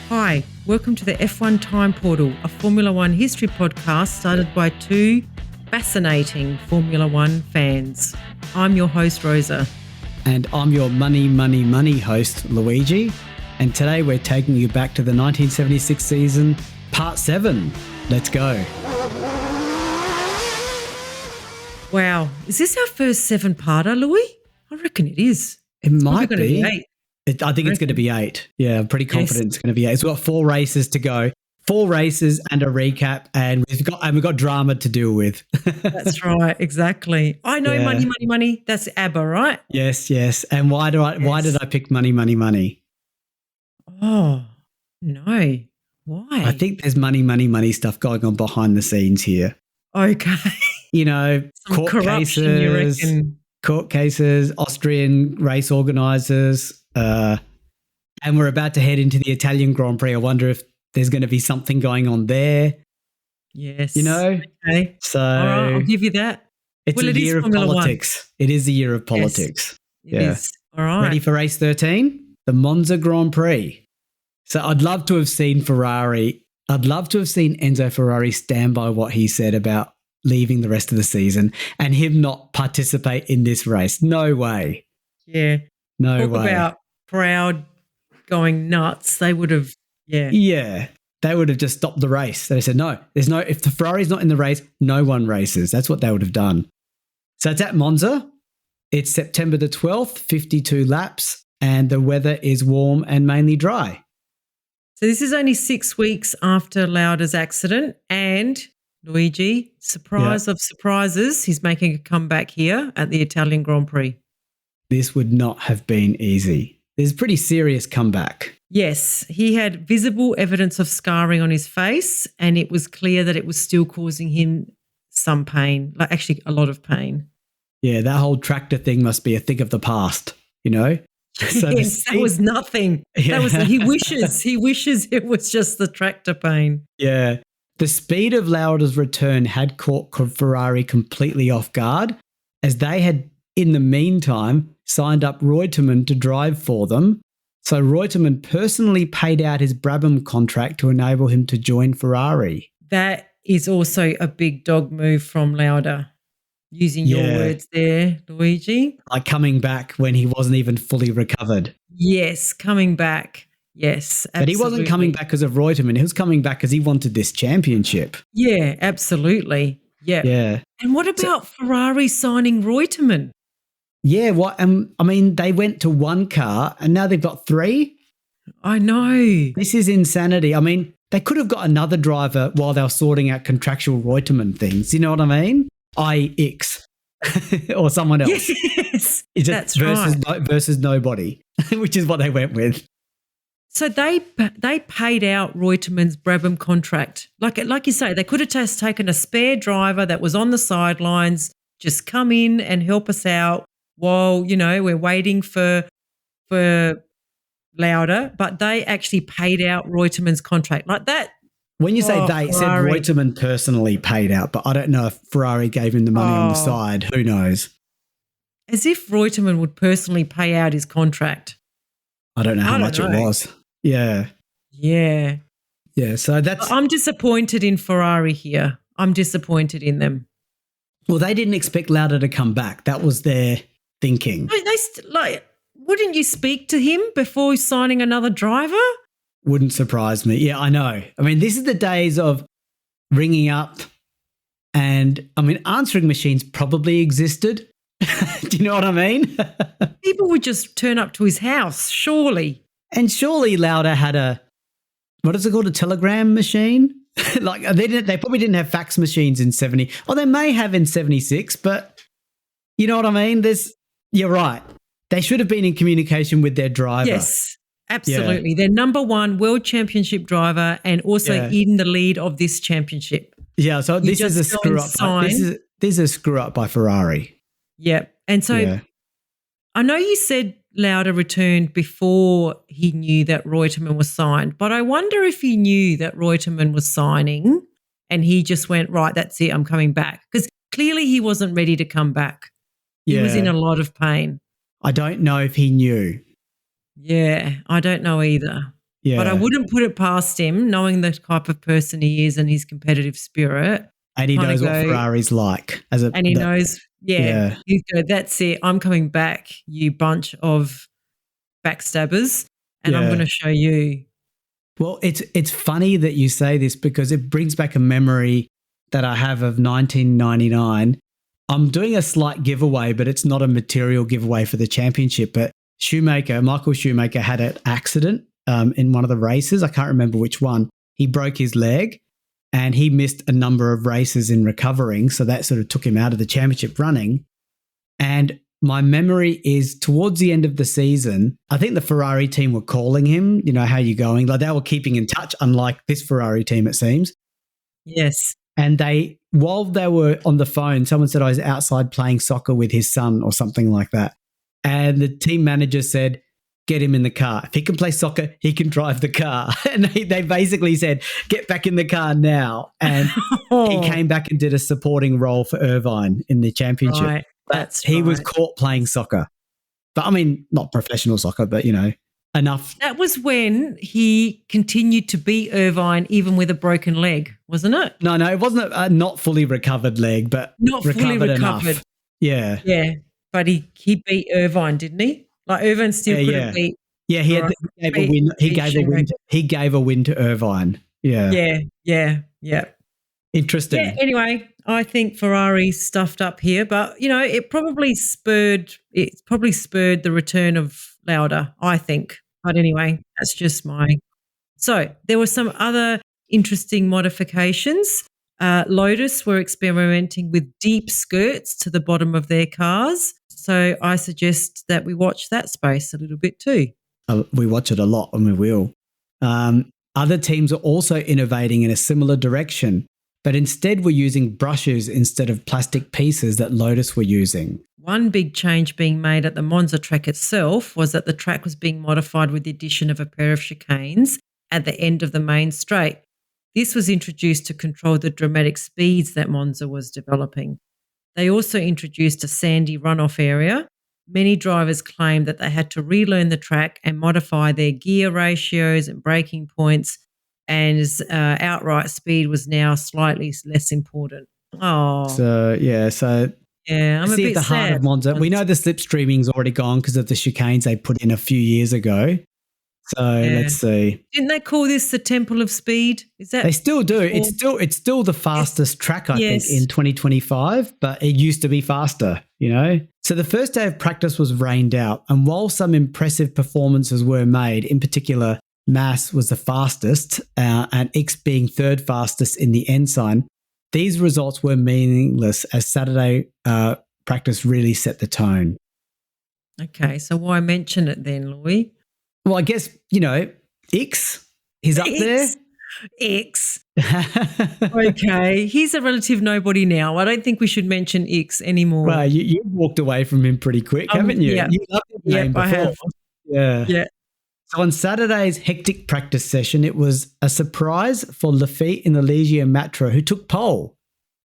Hi, welcome to the F1 Time Portal, a Formula One history podcast started by two fascinating Formula One fans. I'm your host, Rosa. And I'm your money host, Luigi. And today we're taking you back to the 1976 season, part 7. Let's go. Wow, is this our first 7-parter, Louis? I reckon it is. It might be. 8. I think it's going to be 8. Yeah, I'm pretty confident it's going to be 8. It's got 4 races to go. 4 races and a recap, and we've got drama to deal with. That's right, exactly. I know money. That's ABBA, right? Yes. And why did I pick money? Oh, no. Why? I think there's money stuff going on behind the scenes here. Okay. You know, Some corruption, you reckon? Court cases, Austrian race organisers, and we're about to head into the Italian Grand Prix. I wonder if there's going to be something going on there. Yes. You know? Okay. So all right, I'll give you that. It's a year of politics. It is a year of politics. Yes, it is. All right. Ready for race 13? The Monza Grand Prix. So I'd love to have seen Ferrari. I'd love to have seen Enzo Ferrari stand by what he said about leaving the rest of the season and him not participate in this race. No way. Yeah. No Talk way. About crowd going nuts. They would have, Yeah. They would have just stopped the race. They said, no, if the Ferrari's not in the race, no one races. That's what they would have done. So it's at Monza. It's September the 12th, 52 laps, and the weather is warm and mainly dry. So this is only 6 weeks after Lauda's accident, and Luigi, surprise of surprises, he's making a comeback here at the Italian Grand Prix. This would not have been easy. There's a pretty serious comeback. Yes, he had visible evidence of scarring on his face, and it was clear that it was still causing him some pain, like actually a lot of pain. Yeah, that whole tractor thing must be a thing of the past, you know? So yes, that was nothing. Yeah. He wishes it was just the tractor pain. Yeah. The speed of Lauda's return had caught Ferrari completely off guard, as they had, in the meantime, signed up Reutemann to drive for them. So Reutemann personally paid out his Brabham contract to enable him to join Ferrari. That is also a big dog move from Lauda, using your words there, Luigi. Like coming back when he wasn't even fully recovered. Yes, coming back. Yes, absolutely. But he wasn't coming back because of Reutemann. He was coming back because he wanted this championship. Yeah, absolutely. Yeah. And what about Ferrari signing Reutemann? Yeah, they went to 1 car and now they've got 3. I know. This is insanity. I mean, they could have got another driver while they were sorting out contractual Reutemann things. You know what I mean? IX or someone else. Yes, that's right. Versus nobody, which is what they went with. So they paid out Reutemann's Brabham contract. Like you say, they could have just taken a spare driver that was on the sidelines, just come in and help us out while, we're waiting for Lauda, but they actually paid out Reutemann's contract. Like that. When you say they, said Reutemann personally paid out, but I don't know if Ferrari gave him the money on the side. Who knows? As if Reutemann would personally pay out his contract. I don't know how much it was. Yeah. Yeah. Yeah, so I'm disappointed in Ferrari here. I'm disappointed in them. Well, they didn't expect Lauda to come back. That was their thinking. Wouldn't you speak to him before signing another driver? Wouldn't surprise me. Yeah, I know. I mean, this is the days of ringing up and, answering machines probably existed. Do you know what I mean? People would just turn up to his house, surely. And surely Lauda had a telegram machine? They probably didn't have fax machines in 70. Or they may have in 76, but you know what I mean? You're right. They should have been in communication with their driver. Yes, absolutely. Yeah. Their number 1 world championship driver and also in the lead of this championship. Yeah, so this is a screw up. This is a screw up by Ferrari. Yep. And so I know you said Lauda returned before he knew that Reutemann was signed, but I wonder if he knew that Reutemann was signing and he just went, right, that's it, I'm coming back. Because clearly he wasn't ready to come back. He was in a lot of pain. I don't know if he knew. Yeah, I don't know either. Yeah. But I wouldn't put it past him, knowing the type of person he is and his competitive spirit. And he knows what Ferrari's like. And he knows, Yeah. you go, that's it. I'm coming back, you bunch of backstabbers, and I'm going to show you. Well, it's funny that you say this because it brings back a memory that I have of 1999. I'm doing a slight giveaway, but it's not a material giveaway for the championship. But Michael Schumacher had an accident in one of the races. I can't remember which one. He broke his leg and he missed a number of races in recovering. So that sort of took him out of the championship running. And my memory is towards the end of the season, I think the Ferrari team were calling him, how you going? Like they were keeping in touch, unlike this Ferrari team, it seems. Yes. And while they were on the phone, someone said I was outside playing soccer with his son or something like that. And the team manager said, get him in the car. If he can play soccer, he can drive the car. And they basically said, get back in the car now. And he came back and did a supporting role for Irvine in the championship. Right. He was caught playing soccer. But I mean, not professional soccer, but, enough. That was when he continued to beat Irvine even with a broken leg, wasn't it? No, it wasn't a not fully recovered leg, but not fully recovered. Enough. Yeah. Yeah. But he beat Irvine, didn't he? Like Irvine still couldn't beat. Yeah, he gave a win. He gave a win to Irvine. Yeah. Yeah. Interesting. Yeah, anyway, I think Ferrari stuffed up here, but it probably spurred the return of Lauda, I think. But anyway, that's just So there were some other interesting modifications. Lotus were experimenting with deep skirts to the bottom of their cars. So I suggest that we watch that space a little bit too. We watch it a lot and we will. Other teams are also innovating in a similar direction, but instead we're using brushes instead of plastic pieces that Lotus were using. One big change being made at the Monza track itself was that the track was being modified with the addition of a pair of chicanes at the end of the main straight. This was introduced to control the dramatic speeds that Monza was developing. They also introduced a sandy runoff area. Many drivers claimed that they had to relearn the track and modify their gear ratios and braking points, and outright speed was now slightly less important. Oh. I'm a bit at the heart of Monza. We know the slipstreaming's already gone because of the chicanes they put in a few years ago. So let's see. Didn't they call this the Temple of Speed? Is that they still do? It's still the fastest track, I think, in 2025, but it used to be faster, So the first day of practice was rained out, and while some impressive performances were made, in particular, Mass was the fastest, and X being third fastest in the ensign, these results were meaningless as Saturday practice really set the tone. Okay, so why mention it then, Louis? Well, I guess, X, he's up there. X. Okay, he's a relative nobody now. I don't think we should mention X anymore. Well, you walked away from him pretty quick, haven't you? Yeah. You loved his name before. I have. Yeah. So on Saturday's hectic practice session, it was a surprise for Lafitte in the Ligier Matra, who took pole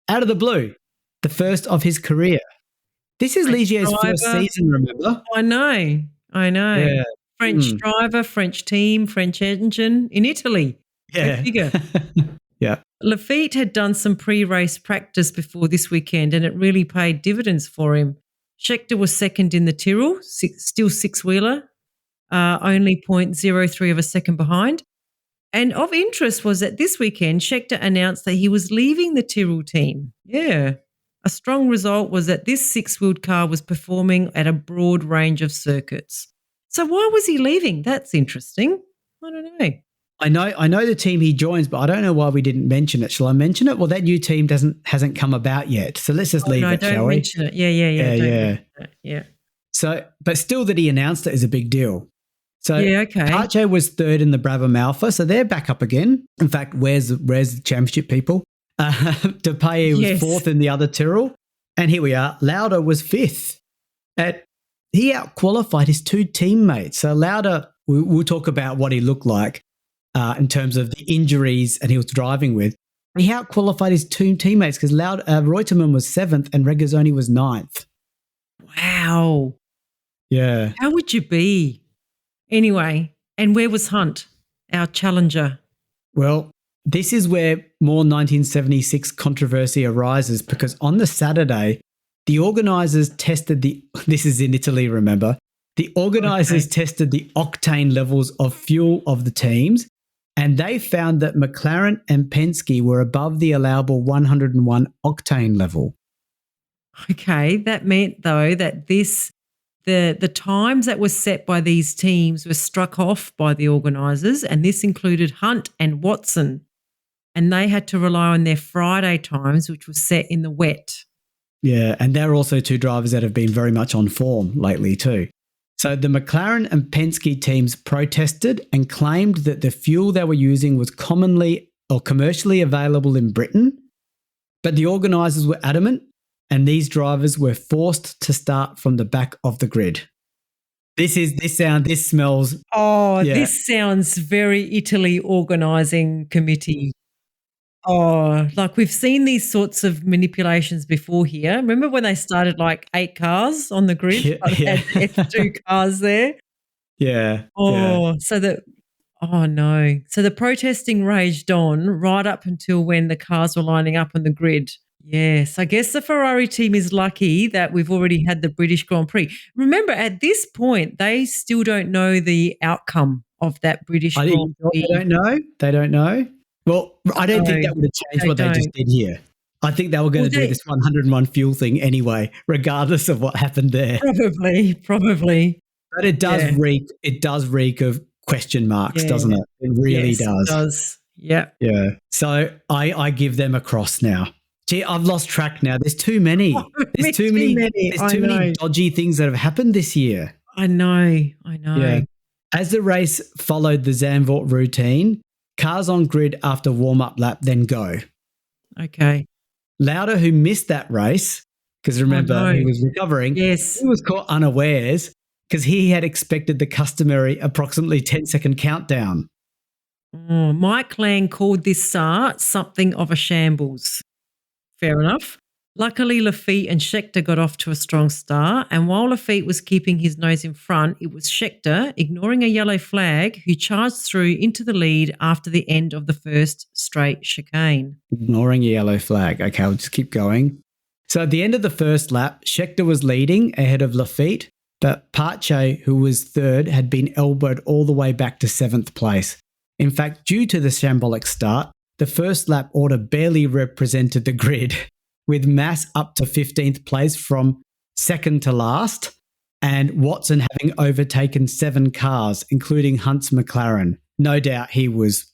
out of the blue, the first of his career. This is Ligier's first season, remember? I know. Yeah. French driver, French team, French engine in Italy. Yeah. Figure. Yeah. Lafitte had done some pre-race practice before this weekend, and it really paid dividends for him. Scheckter was second in the Tyrrell, still six-wheeler, only 0.03 of a second behind. And of interest was that this weekend, Scheckter announced that he was leaving the Tyrrell team. Yeah. A strong result was that this six-wheeled car was performing at a broad range of circuits. So why was he leaving? That's interesting. I don't know. I know the team he joins, but I don't know why we didn't mention it. Shall I mention it? Well, that new team hasn't come about yet. So let's just leave it, shall we? Mention it. Yeah. Yeah. So, but still that he announced it is a big deal. So okay. Pache was third in the Brabham Alpha, so they're back up again. In fact, where's the championship people? Depailler was fourth in the other Tyrrell. And here we are. Lauda was fifth. He out-qualified his two teammates. So Lauda, we'll talk about what he looked like in terms of the injuries and he was driving with. He out-qualified his two teammates because Reutemann was 7th and Regazzoni was 9th. Wow. Yeah. How would you be? Anyway, and where was Hunt, our challenger? Well, this is where more 1976 controversy arises because on the Saturday, the organisers tested this is in Italy, remember? The organisers tested the octane levels of fuel of the teams, and they found that McLaren and Penske were above the allowable 101 octane level. Okay, that meant though that the times that were set by these teams were struck off by the organisers, and this included Hunt and Watson, and they had to rely on their Friday times, which was set in the wet. Yeah, and they're also two drivers that have been very much on form lately too. So the McLaren and Penske teams protested and claimed that the fuel they were using was commonly or commercially available in Britain, but the organisers were adamant, and these drivers were forced to start from the back of the grid. This smells. Oh, yeah. This sounds very Italy organising committee. Oh, like we've seen these sorts of manipulations before here. Remember when they started like 8 cars on the grid? Yeah, Like they had F2 cars there. Yeah. Oh, no. So the protesting raged on right up until when the cars were lining up on the grid. Yes, I guess the Ferrari team is lucky that we've already had the British Grand Prix. Remember, at this point, they still don't know the outcome of that British Grand Prix. They don't know. Well, I don't think that would have changed what they just did here. I think they were going to do this 101 fuel thing anyway, regardless of what happened there. Probably. But it does reek of question marks, doesn't it? It really does. It does. Yeah. Yeah. So I give them a cross now. Gee, I've lost track now. There's too many. There's too many dodgy things that have happened this year. I know. Yeah. As the race followed the Zandvoort routine, cars on grid after warm-up lap then go. Okay. Lauda, who missed that race, because remember, he was recovering, he was caught unawares because he had expected the customary approximately 10-second countdown. Oh, Mike Lang called this start something of a shambles. Fair enough. Luckily, Lafitte and Scheckter got off to a strong start, and while Lafitte was keeping his nose in front, it was Scheckter, ignoring a yellow flag, who charged through into the lead after the end of the first straight chicane. Ignoring a yellow flag. Okay, I'll just keep going. So at the end of the first lap, Scheckter was leading ahead of Lafitte, but Pache, who was third, had been elbowed all the way back to 7th place. In fact, due to the shambolic start, the first lap order barely represented the grid, with Mass up to 15th place from second to last, and Watson having overtaken 7 cars, including Hunt's McLaren. No doubt he was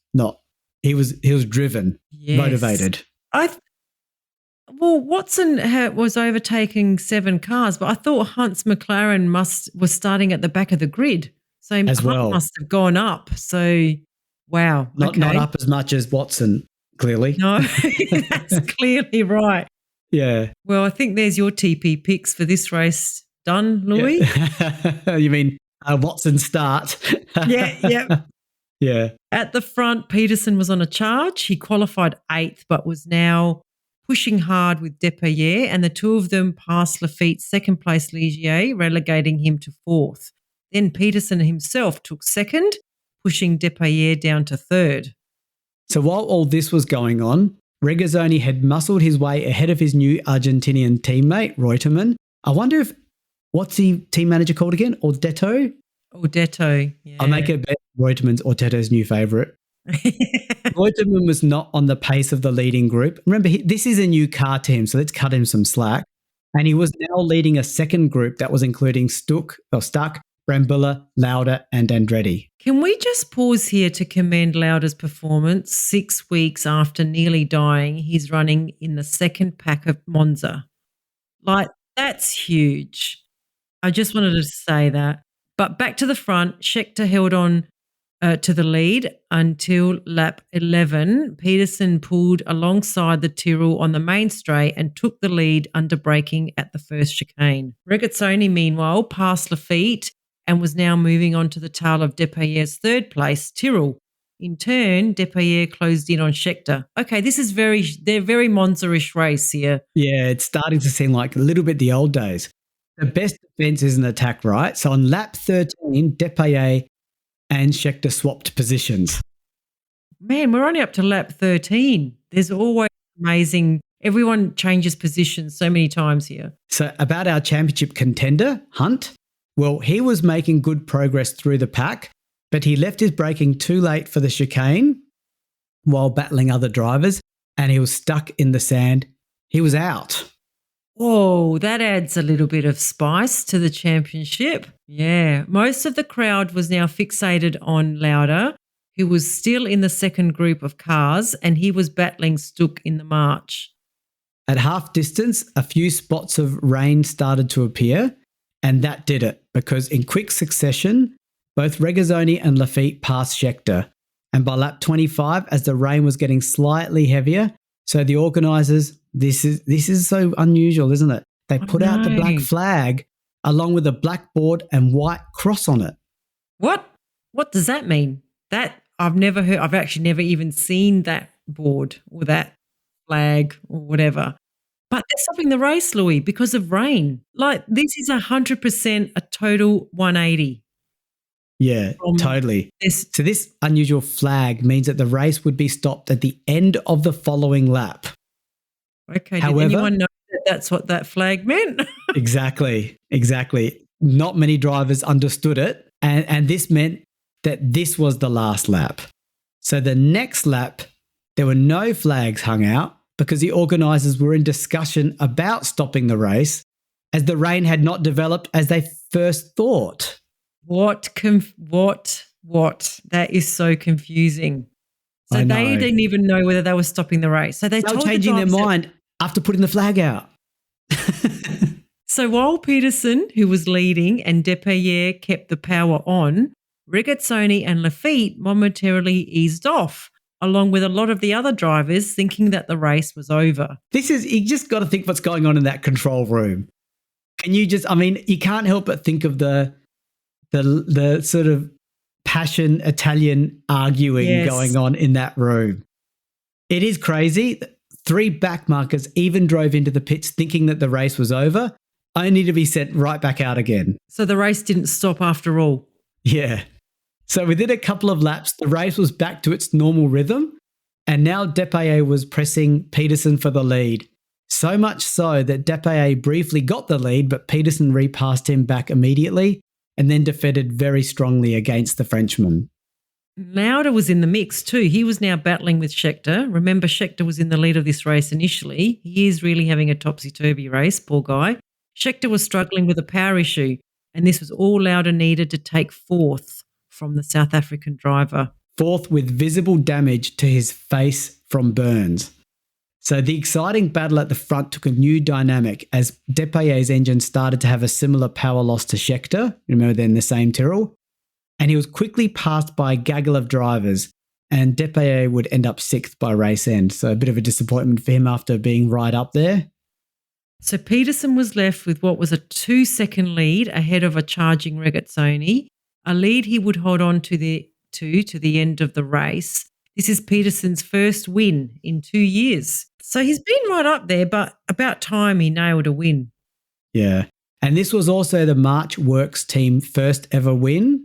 driven, motivated. Watson was overtaking 7 cars, but I thought Hunt's McLaren was starting at the back of the grid. So Hunt must have gone up. So, wow. Not up as much as Watson, clearly. No, that's clearly right. Yeah. Well, I think there's your TP picks for this race done, Louis. Yeah. You mean Watson start? Yeah. Yeah. At the front, Peterson was on a charge. He qualified 8th, but was now pushing hard with Depailler, and the two of them passed Lafitte's second place Ligier, relegating him to 4th. Then Peterson himself took 2nd, pushing Depailler down to 3rd. So while all this was going on, Regazzoni had muscled his way ahead of his new Argentinian teammate, Reutemann. I wonder what's the team manager called again? Ordetto, yeah. I'll make it bet Reutemann's Ordetto's new favourite. Reutemann was not on the pace of the leading group. Remember, this is a new car team, so let's cut him some slack. And he was now leading a second group that was including Stuck, Brambilla, Lauda and Andretti. Can we just pause here to commend Lauda's performance? 6 weeks after nearly dying, he's running in the second pack of Monza. Like, that's huge. I just wanted to say that. But back to the front, Scheckter held on to the lead until lap 11. Peterson pulled alongside the Tyrrell on the main straight and took the lead under braking at the first chicane. Regazzoni, meanwhile, passed Lafitte and was now moving on to the tail of Depailler's third place, Tyrrell. In turn, Depailler closed in on Scheckter. Okay, they're very Monza-ish race here. Yeah, it's starting to seem like a little bit the old days. The best defense is an attack, right? So on lap 13, Depailler and Scheckter swapped positions. Man, we're only up to lap 13. There's always amazing. Everyone changes positions so many times here. So about our championship contender, Hunt, well, he was making good progress through the pack, but he left his braking too late for the chicane while battling other drivers, and he was stuck in the sand. He was out. Whoa, that adds a little bit of spice to the championship. Yeah, most of the crowd was now fixated on Lauda, who was still in the second group of cars, and he was battling Stuck in the march. At half distance, a few spots of rain started to appear, and that did it, because in quick succession, both Regazzoni and Lafitte passed Scheckter. And by lap 25, as the rain was getting slightly heavier, so the organisers, this is so unusual, isn't it? They put out the black flag along with a black board and white cross on it. What? What does that mean? That I've never heard. I've actually never even seen that board or that flag or whatever. But they're stopping the race, Louis, because of rain. Like, this is 100% a total 180. Yeah, totally. So this unusual flag means that the race would be stopped at the end of the following lap. Okay, however, did anyone know that that's what that flag meant? Exactly. Not many drivers understood it, and this meant that this was the last lap. So the next lap, there were no flags hung out because the organisers were in discussion about stopping the race as the rain had not developed as they first thought. What? That is so confusing. So they didn't even know whether they were stopping the race. So they were changing their mind after putting the flag out. So while Peterson, who was leading, and Depailler kept the power on, Regazzoni and Lafitte momentarily eased off, along with a lot of the other drivers thinking that the race was over. You just got to think what's going on in that control room. Can you you can't help but think of the sort of passion Italian arguing going on in that room. It is crazy. 3 backmarkers even drove into the pits thinking that the race was over, only to be sent right back out again. So the race didn't stop after all. Yeah. So within a couple of laps, the race was back to its normal rhythm, and now Depailler was pressing Peterson for the lead. So much so that Depailler briefly got the lead, but Peterson repassed him back immediately and then defended very strongly against the Frenchman. Lauda was in the mix too. He was now battling with Scheckter. Remember, Scheckter was in the lead of this race initially. He is really having a topsy-turvy race, poor guy. Scheckter was struggling with a power issue, and this was all Lauda needed to take 4th from the South African driver. 4th with visible damage to his face from burns. So the exciting battle at the front took a new dynamic as Depailler's engine started to have a similar power loss to Scheckter. Remember, they're in the same Tyrrell. And he was quickly passed by a gaggle of drivers, and Depailler would end up 6th by race end. So a bit of a disappointment for him after being right up there. So Peterson was left with what was a 2-second lead ahead of a charging Regazzoni, a lead he would hold on to the end of the race. This is Peterson's first win in 2 years. So he's been right up there, but about time he nailed a win. Yeah. And this was also the March Works team first ever win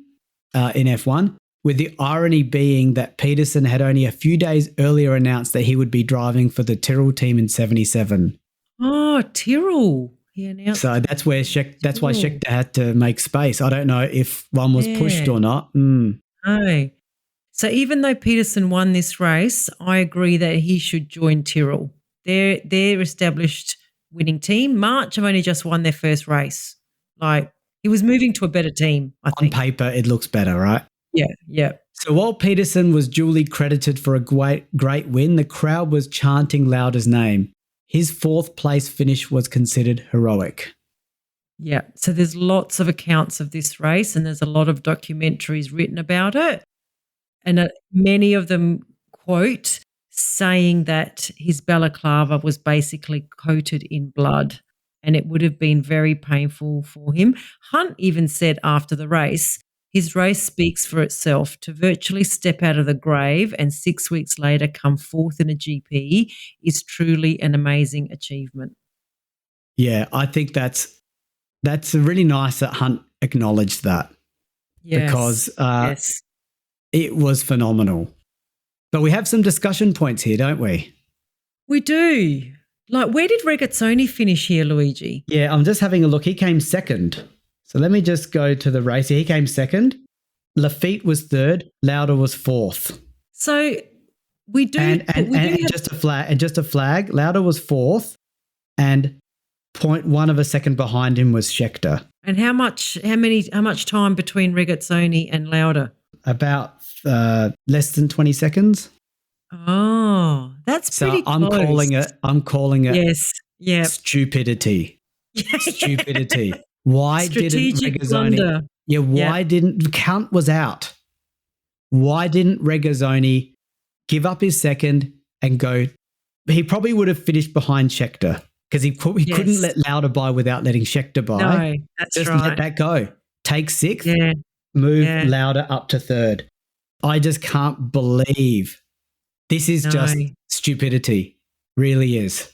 in F1, with the irony being that Peterson had only a few days earlier announced that he would be driving for the Tyrrell team in 77. Oh, Tyrrell. He announced. So that's why Scheckter had to make space. I don't know if one was pushed or not. Oh. So even though Peterson won this race, I agree that he should join Tyrrell. They're established winning team. March have only just won their first race. Like, he was moving to a better team, I think. On paper, it looks better, right? Yeah. So while Peterson was duly credited for a great win, the crowd was chanting Lauda's name. His 4th place finish was considered heroic. Yeah. So there's lots of accounts of this race, and there's a lot of documentaries written about it. And many of them quote saying that his balaclava was basically coated in blood, and it would have been very painful for him. Hunt even said after the race His race speaks for itself. To virtually step out of the grave and 6 weeks later come fourth in a GP is truly an amazing achievement. Yeah, I think that's really nice that Hunt acknowledged that because Yes. it was phenomenal. But we have some discussion points here, don't we? We do. Like, where did Regazzoni finish here, Luigi? Yeah, I'm just having a look. He came second. So let me just go to the race. He came second. Lafitte was third. Lauda was fourth. So we do, and just a flag. Lauda was fourth, and 0.1 of a second behind him was Scheckter. And how much time between Regazzoni and Lauda? About less than 20 seconds. Oh, that's pretty close. I'm calling it. Yes. Yeah. Stupidity. Stupidity. Why didn't Regazzoni? Blunder. Yeah. Why didn't Count was out? Why didn't Regazzoni give up his second and go? He probably would have finished behind Scheckter because he couldn't let Lauda by without letting Scheckter by. No, that's just right. Let that go. Take sixth. Yeah. Move Lauda up to third. I just can't believe this is just stupidity. Really is.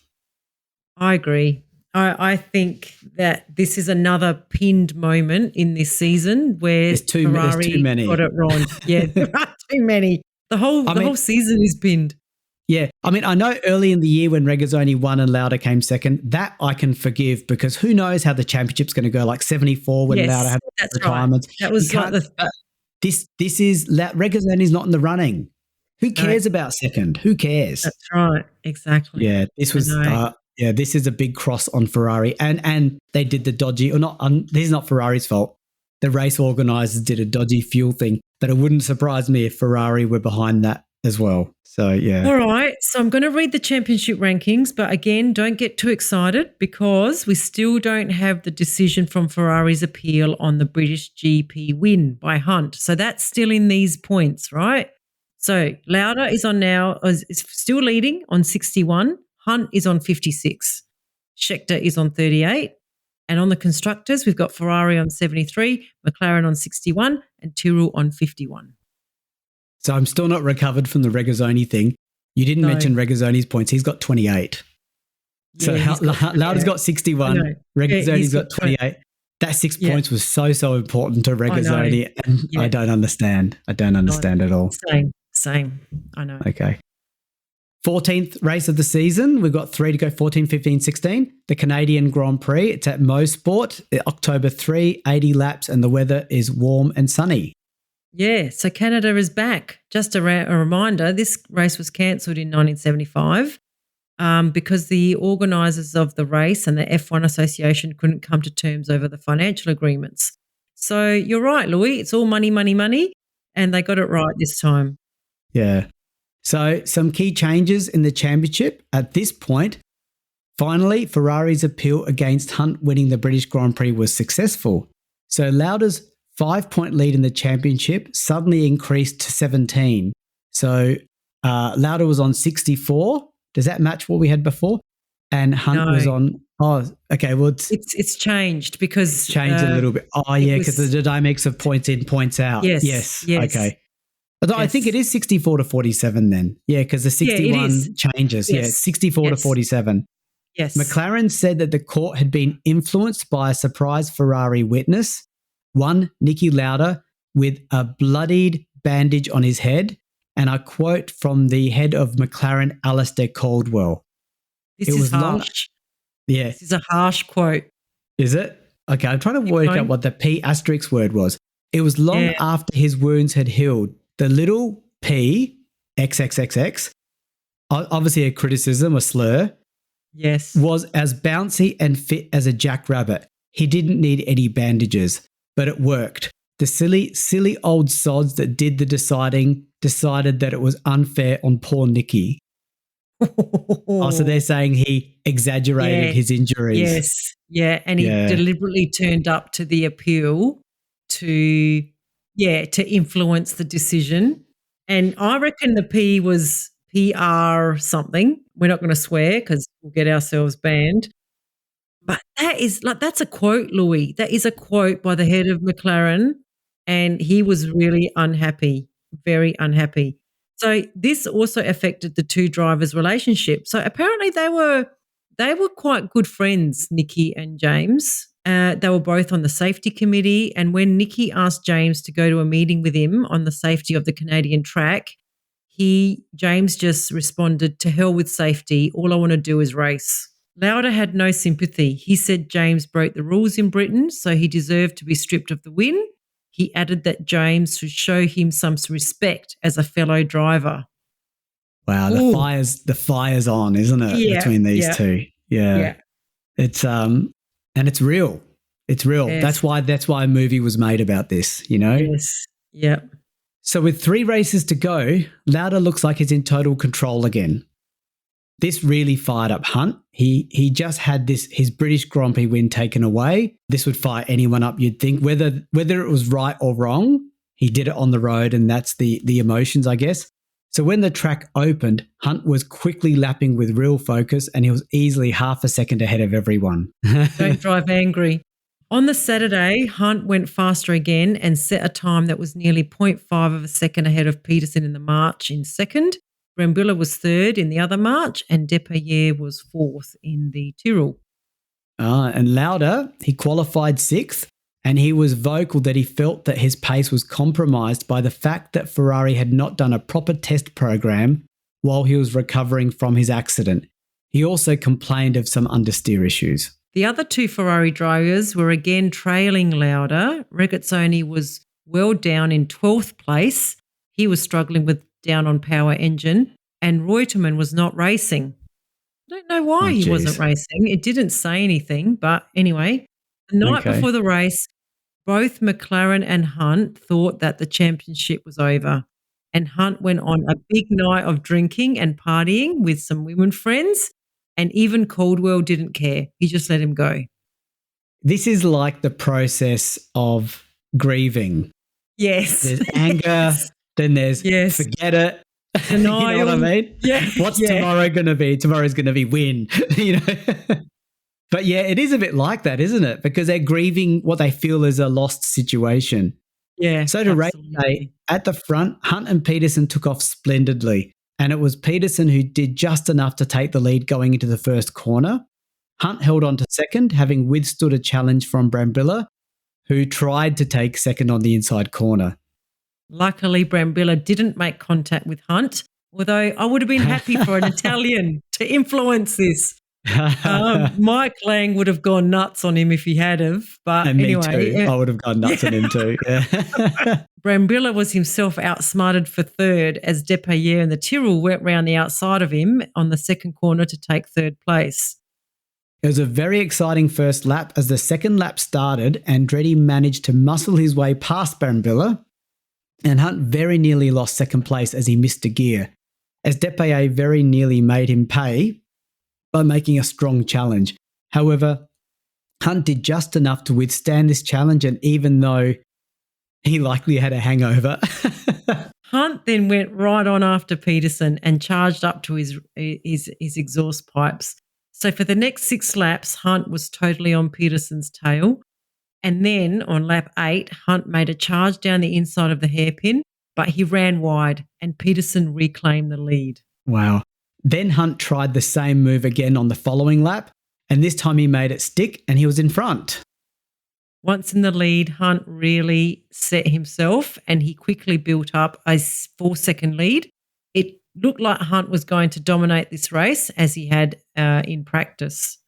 I agree. I think that this is another pinned moment in this season where Ferrari got it wrong. Yeah, there are too many. The whole season is pinned. Yeah. I mean, I know early in the year when Regazzoni won and Lauda came second, that I can forgive because who knows how the championship's going to go, like 74 when Lauda had retirements. Right. That was this is Regazzoni's not in the running. Who cares about second? Who cares? That's right. Exactly. Yeah, this was this is a big cross on Ferrari, and they did the dodgy or not. This is not Ferrari's fault. The race organisers did a dodgy fuel thing that it wouldn't surprise me if Ferrari were behind that as well. So yeah. All right. So I'm going to read the championship rankings, but again, don't get too excited because we still don't have the decision from Ferrari's appeal on the British GP win by Hunt. So that's still in these points, right? So Lauda is still leading on 61. Hunt is on 56. Scheckter is on 38. And on the constructors, we've got Ferrari on 73, McLaren on 61, and Tyrrell on 51. So I'm still not recovered from the Regazzoni thing. You didn't mention Regazzoni's points. He's got 28. So Lauda's got 61. Regazzoni's got 28. That 6 points was so important to Regazzoni, and I don't understand. I don't understand at all. Same. I know. Okay. 14th race of the season. We've got 3 to go, 14, 15, 16. The Canadian Grand Prix. It's at Mosport, October 3, 80 laps, and the weather is warm and sunny. Yeah, so Canada is back. Just a reminder, this race was cancelled in 1975 because the organisers of the race and the F1 Association couldn't come to terms over the financial agreements. So you're right, Louis. It's all money, and they got it right this time. Yeah. So some key changes in the championship. At this point, finally, Ferrari's appeal against Hunt winning the British Grand Prix was successful. So Lauda's 5-point lead in the championship suddenly increased to 17. So Lauda was on 64. Does that match what we had before? And Hunt was on. Oh, okay. Well, it's changed because it's changed a little bit. Oh, yeah, because the dynamics of points in, points out. Yes. Okay. Although I think it is 64 to 47 then. Yeah, because the 61 changes. Yes. Yeah, 64 to 47. Yes. McLaren said that the court had been influenced by a surprise Ferrari witness, one Niki Lauda, with a bloodied bandage on his head. And I quote from the head of McLaren, Alistair Caldwell. This is harsh. Yeah. This is a harsh quote. Is it? Okay, I'm trying to work out what the P asterisk word was. It was long after his wounds had healed. The little P, XXXX, obviously a criticism, a slur, was as bouncy and fit as a jackrabbit. He didn't need any bandages, but it worked. The silly old sods that did the deciding decided that it was unfair on poor Nicky. So they're saying he exaggerated his injuries. Yes, yeah, and he deliberately turned up to the appeal to influence the decision. And I reckon the P was PR something. We're not going to swear because we'll get ourselves banned. But that's a quote, Louis. That is a quote by the head of McLaren. and he was really unhappy, very unhappy. So this also affected the two drivers' relationship. So apparently they were quite good friends, Nikki and James. They were both on the safety committee, and when Nikki asked James to go to a meeting with him on the safety of the Canadian track, James just responded, "To hell with safety. All I want to do is race." Lauda had no sympathy. He said James broke the rules in Britain, so he deserved to be stripped of the win. He added that James should show him some respect as a fellow driver. Wow, Ooh, the fire's on, isn't it, yeah, between these yeah, two? Yeah. yeah, It's and it's real. It's real. yes, That's why a movie was made about this, you know? yes, yeah. So with 3 races to go, Lauda looks like he's in total control again. This really fired up Hunt. He just had his British Grand Prix win taken away. This would fire anyone up, you'd think, whether it was right or wrong. He did it on the road, and that's the emotions, I guess. So when the track opened, Hunt was quickly lapping with real focus, and he was easily half a second ahead of everyone. Don't drive angry. On the Saturday, Hunt went faster again and set a time that was nearly 0.5 of a second ahead of Peterson in the March in second. Brambilla was third in the other March, and Depailler was fourth in the Tyrrell. And Lauda, he qualified 6th, and he was vocal that he felt that his pace was compromised by the fact that Ferrari had not done a proper test program while he was recovering from his accident. He also complained of some understeer issues. The other 2 Ferrari drivers were again trailing Lauda. Regazzoni was well down in 12th place. He was struggling with down on power engine, and Reutemann was not racing. I don't know why he wasn't racing. It didn't say anything, but anyway, the night before the race, both McLaren and Hunt thought that the championship was over, and Hunt went on a big night of drinking and partying with some women friends, and even Caldwell didn't care. He just let him go. This is like the process of grieving. Yes. There's anger, Yes. then there's Yes. forget it. Denial. You know what I mean? Yeah. What's tomorrow going to be? Tomorrow's going to be win. You know. But yeah, it is a bit like that, isn't it? Because they're grieving what they feel is a lost situation. Yeah. So to race day, at the front, Hunt and Peterson took off splendidly. And it was Peterson who did just enough to take the lead going into the first corner. Hunt held on to second, having withstood a challenge from Brambilla, who tried to take second on the inside corner. Luckily, Brambilla didn't make contact with Hunt, although I would have been happy for an Italian to influence this. Mike Lang would have gone nuts on him if he had have. But and anyway, me too. I would have gone nuts on him too. Yeah. Brambilla was himself outsmarted for third as Depailler and the Tyrrell went round the outside of him on the second corner to take third place. It was a very exciting first lap. As the second lap started, Andretti managed to muscle his way past Brambilla, and Hunt very nearly lost second place as he missed a gear, as Depailler very nearly made him pay by making a strong challenge. However, Hunt did just enough to withstand this challenge, and even though he likely had a hangover. Hunt then went right on after Peterson and charged up to his exhaust pipes. So for the next 6 laps, Hunt was totally on Peterson's tail. And then on lap 8, Hunt made a charge down the inside of the hairpin, but he ran wide and Peterson reclaimed the lead. Wow. Then Hunt tried the same move again on the following lap, and this time he made it stick and he was in front. Once in the lead, Hunt really set himself and he quickly built up a 4-second lead. It looked like Hunt was going to dominate this race as he had in practice.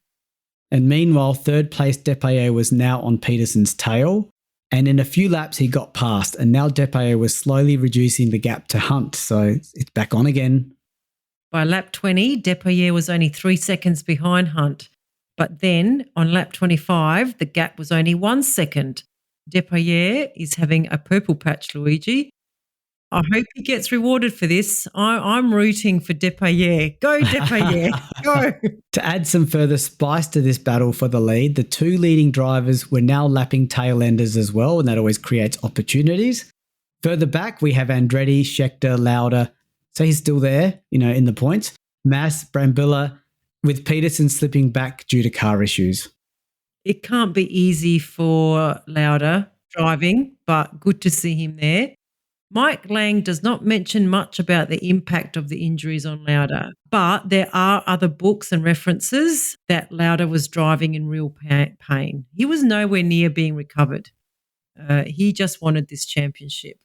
And meanwhile, third place Depailler was now on Peterson's tail, and in a few laps he got past, and now Depailler was slowly reducing the gap to Hunt, so it's back on again. By lap 20, Depailler was only 3 seconds behind Hunt. But then on lap 25, the gap was only 1 second. Depailler is having a purple patch, Luigi. I hope he gets rewarded for this. I'm rooting for Depailler. Go, Depailler. Go. To add some further spice to this battle for the lead, the 2 leading drivers were now lapping tail enders as well, and that always creates opportunities. Further back, we have Andretti, Scheckter, Lauda. So he's still there, in the points. Mass, Brambilla, with Peterson slipping back due to car issues. It can't be easy for Lauda driving, but good to see him there. Mike Lang does not mention much about the impact of the injuries on Lauda, but there are other books and references that Lauda was driving in real pain. He was nowhere near being recovered. He just wanted this championship.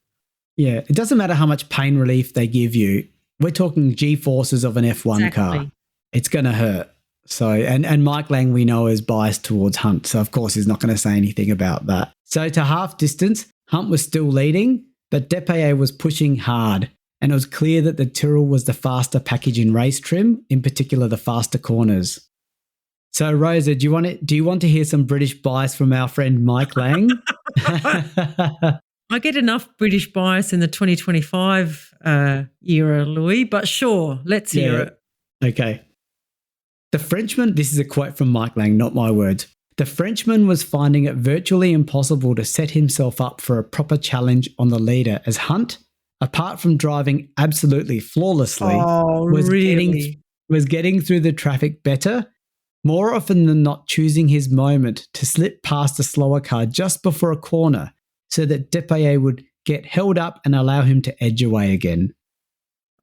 Yeah, it doesn't matter how much pain relief they give you. We're talking G-forces of an F1 car. It's going to hurt. So, and Mike Lang we know is biased towards Hunt, so of course he's not going to say anything about that. So to half distance, Hunt was still leading, but Depailler was pushing hard, and it was clear that the Tyrrell was the faster package in race trim, in particular the faster corners. So Rosa, do you want to hear some British bias from our friend Mike Lang? I get enough British bias in the 2025 era, Louis, but sure, let's hear it. Okay. The Frenchman, this is a quote from Mike Lang, not my words. The Frenchman was finding it virtually impossible to set himself up for a proper challenge on the leader as Hunt, apart from driving absolutely flawlessly, was getting through the traffic better, more often than not choosing his moment to slip past a slower car just before a corner so that Depailler would get held up and allow him to edge away again.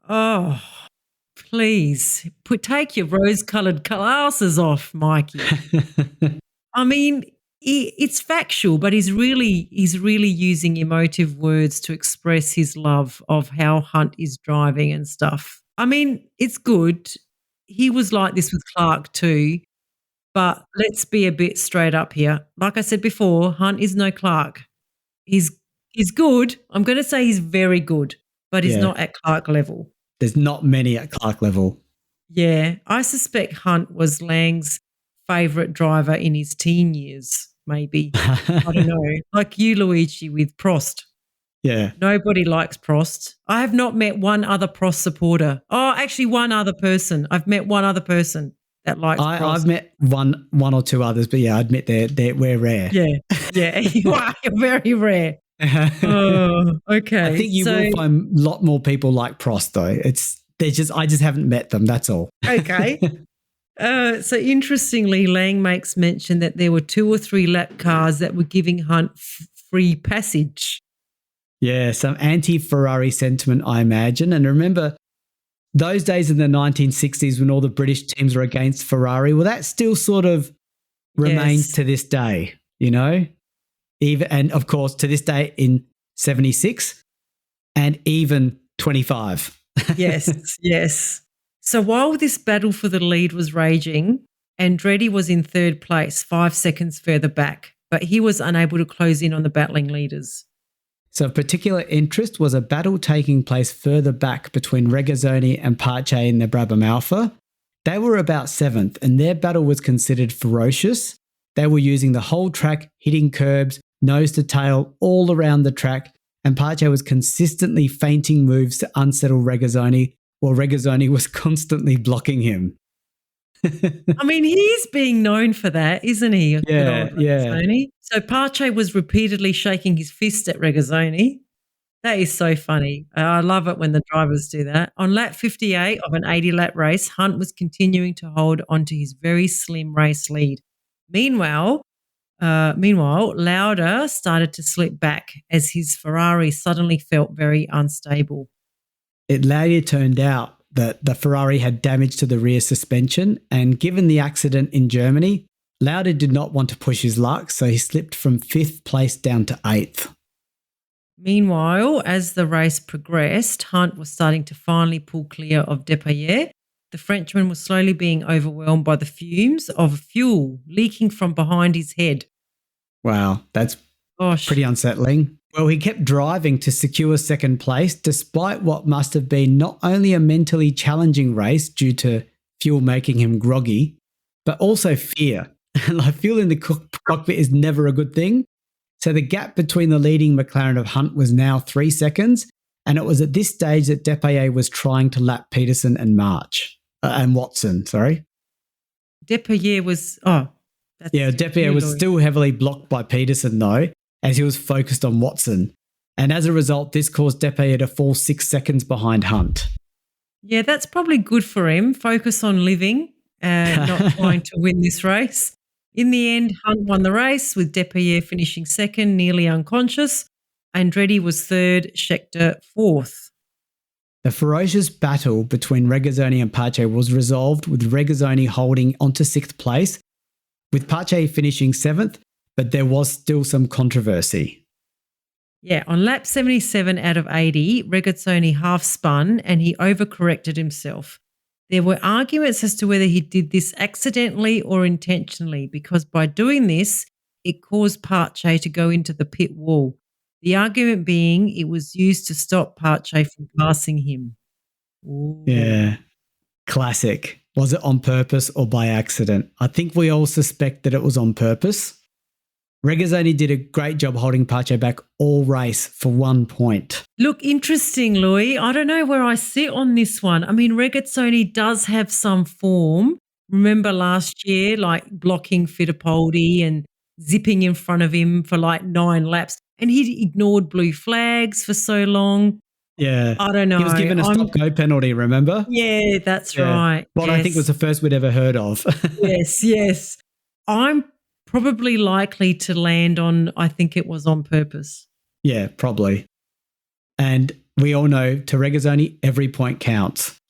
Oh, please take your rose-coloured glasses off, Mikey. I mean, it's factual, but he's really using emotive words to express his love of how Hunt is driving and stuff. I mean, it's good. He was like this with Clark too, but let's be a bit straight up here. Like I said before, Hunt is no Clark. He's good. I'm going to say he's very good, but he's not at Clark level. There's not many at Clark level. Yeah, I suspect Hunt was Lang's favourite driver in his teen years, maybe. I don't know. Like you, Luigi, with Prost. Yeah. Nobody likes Prost. I have not met one other Prost supporter. Oh, actually one other person. I've met one other person that likes Prost. I've met one or two others, but yeah, I admit we're rare. Yeah. You are very rare. Oh, okay. I think you will find a lot more people like Prost though. I just haven't met them, that's all. Okay. So interestingly, Lang makes mention that there were 2 or 3 lap cars that were giving Hunt free passage. Yeah, some anti-Ferrari sentiment, I imagine. And remember, those days in the 1960s when all the British teams were against Ferrari, well, that still sort of remains to this day, you know? And of course, to this day in 76 and even 25. Yes. So while this battle for the lead was raging, Andretti was in 3rd place, 5 seconds further back, but he was unable to close in on the battling leaders. So of particular interest was a battle taking place further back between Regazzoni and Pace in the Brabham Alpha. They were about 7th, and their battle was considered ferocious. They were using the whole track, hitting curbs, nose to tail, all around the track, and Pace was consistently feinting moves to unsettle Regazzoni, while Regazzoni was constantly blocking him. I mean, he's being known for that, isn't he? Yeah. So Pace was repeatedly shaking his fist at Regazzoni. That is so funny. I love it when the drivers do that. On lap 58 of an 80-lap race, Hunt was continuing to hold onto his very slim race lead. Meanwhile, Lauda started to slip back as his Ferrari suddenly felt very unstable. It later turned out that the Ferrari had damage to the rear suspension, and given the accident in Germany, Lauda did not want to push his luck, so he slipped from 5th place down to 8th. Meanwhile, as the race progressed, Hunt was starting to finally pull clear of Depailler. The Frenchman was slowly being overwhelmed by the fumes of fuel leaking from behind his head. Wow, that's pretty unsettling. Well, he kept driving to secure 2nd place despite what must have been not only a mentally challenging race due to fuel making him groggy, but also fear. Like fuel in the cockpit is never a good thing. So the gap between the leading McLaren of Hunt was now 3 seconds, and it was at this stage that Depailler was trying to lap Peterson and Watson. Depailler was Depailler was still heavily blocked by Peterson though, as he was focused on Watson. And as a result, this caused Depailler to fall 6 seconds behind Hunt. Yeah, that's probably good for him. Focus on living and not trying to win this race. In the end, Hunt won the race with Depierre finishing second, nearly unconscious. Andretti was third, Scheckter fourth. The ferocious battle between Regazzoni and Pace was resolved with Regazzoni holding onto sixth place, with Pace finishing seventh, but there was still some controversy. Yeah, on lap 77 out of 80, Regazzoni half spun and he overcorrected himself. There were arguments as to whether he did this accidentally or intentionally, because by doing this, it caused Pace to go into the pit wall. The argument being it was used to stop Pace from passing him. Ooh. Yeah, classic. Was it on purpose or by accident? I think we all suspect that it was on purpose. Regazzoni did a great job holding Pace back all race for 1 point. Look, interesting, Louis. I don't know where I sit on this one. I mean, Regazzoni does have some form. Remember last year, like blocking Fittipaldi and zipping in front of him for like 9 laps, and he ignored blue flags for so long. Yeah. I don't know. He was given a stop-go penalty, remember? Yeah, that's right. What I think was the first we'd ever heard of. Yes. I'm probably likely to land on, I think it was on purpose. Yeah, probably. And we all know, to Regazzoni, every point counts.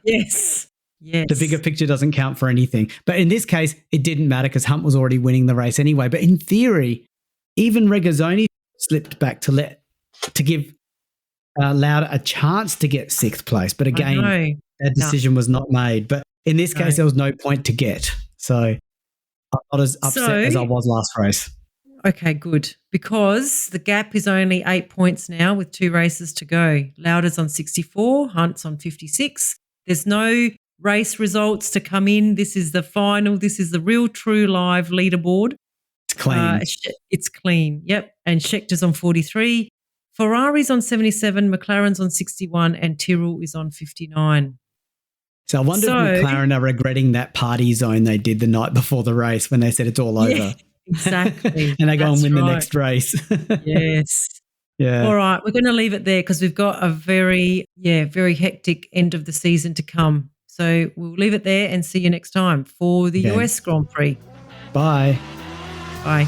Yes. The bigger picture doesn't count for anything. But in this case, it didn't matter because Hunt was already winning the race anyway. But in theory, even Regazzoni slipped back to give Lauda a chance to get sixth place. But again, that decision was not made. But in this case, there was no point to get. So I'm not as upset as I was last race. Okay, good. Because the gap is only 8 points now with 2 races to go. Lauda's on 64, Hunt's on 56. There's no race results to come in. This is the final. This is the real, true, live leaderboard. It's clean. It's clean. Yep. And Schecter's on 43. Ferrari's on 77, McLaren's on 61, and Tyrrell is on 59. So I wonder if McLaren are regretting that party zone they did the night before the race when they said it's all over. Yeah, exactly. And they go and win the next race. Yes. Yeah. All right. We're going to leave it there because we've got a very hectic end of the season to come. So we'll leave it there and see you next time for the US Grand Prix. Bye. Bye.